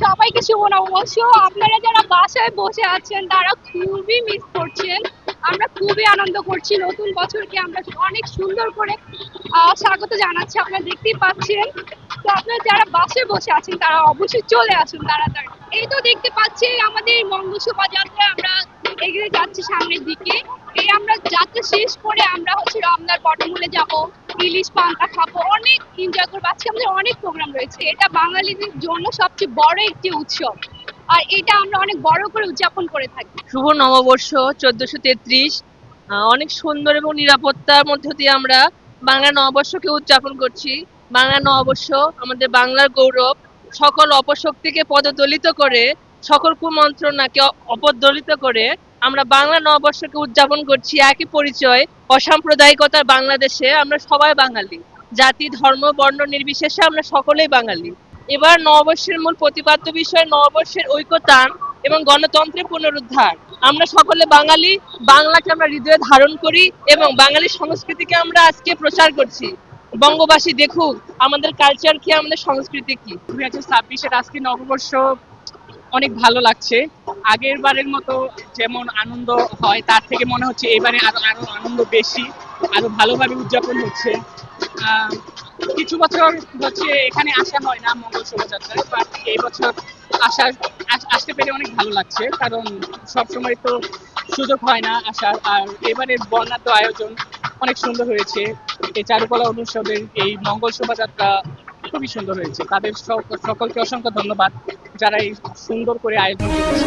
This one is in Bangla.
সবাইকে শুভ নববর্ষ। আপনারা যারা বাসায় বসে আছেন তারা খুবই মিস করছেন। আমরা খুবই আনন্দ করছি, নতুন বছরকে আমরা অনেক সুন্দর করে স্বাগত জানাচ্ছি, আপনারা দেখতেই পাচ্ছেন। তো আপনারা যারা বাসায় বসে আছেন তারা অবশ্যই চলে আসুন তাড়াতাড়ি। এই তো দেখতে পাচ্ছি আমাদের মঙ্গল শোভাযাত্রা, আমরা এগিয়ে যাচ্ছি সামনের দিকে। এই আমরা যাত্রা শেষ করে আমরা রমনার বটমূলে যাব, ইলিশ পান্তা খাবো, অনেক এনজয় করবো। আজকে আমাদের অনেক প্রোগ্রাম রয়েছে। এটা বাঙালিদের জন্য সবচেয়ে বড় একটি উৎসব, আর এটা আমরা অনেক বড় করে উদযাপন করে থাকি। শুভ নববর্ষ 1433। অনেক সুন্দর এবং নিরাপত্তার মধ্য দিয়ে আমরা বাংলা নববর্ষকে উদযাপন করছি। বাংলা নববর্ষ আমাদের বাংলার গৌরব। সকল অপশক্তিকে পদদলিত করে, সকল কুমন্ত্রণাকে অপদলিত করে আমরা বাংলা নববর্ষকে উদযাপন করছি। একই পরিচয়, অসাম্প্রদায়িকতার বাংলাদেশে আমরা সবাই বাঙালি। জাতি, ধর্ম, বর্ণ নির্বিশেষে আমরা সকলেই বাঙালি। এবার নববর্ষের মূল প্রতিপাদ্য বিষয় নববর্ষের ঐকতান এবং গণতন্ত্রের পুনরুদ্ধার। আমরা সকলে বাঙালি, বাংলাকে আমরা হৃদয়ে ধারণ করি এবং বাঙালি সংস্কৃতিকে আমরা আজকে প্রচার করছি। বঙ্গবাসী দেখুক আমাদের কালচার কি, আমাদের সংস্কৃতি কি। 2026-এর আজকে নববর্ষ অনেক ভালো লাগছে। আগের বারের মতো যেমন আনন্দ হয় তার থেকে মনে হচ্ছে এবারে আরো আরো আনন্দ বেশি, আরো ভালোভাবে উদযাপন হচ্ছে। কিছু বছর হচ্ছে এখানে আসা হয় না মঙ্গল শোভাযাত্রায়, বাট এই বছর আসা আসতে পেরে অনেক ভালো লাগছে, কারণ সবসময় তো সুযোগ হয় না আসার। আর এবারের বর্ণাঢ্য আয়োজন অনেক সুন্দর হয়েছে। এই চারুকলা অনুষদের এই মঙ্গল শোভাযাত্রা খুবই সুন্দর হয়েছে। তাদের সকলকে অসংখ্য ধন্যবাদ যারা এই সুন্দর করে আয়োজন করেছে।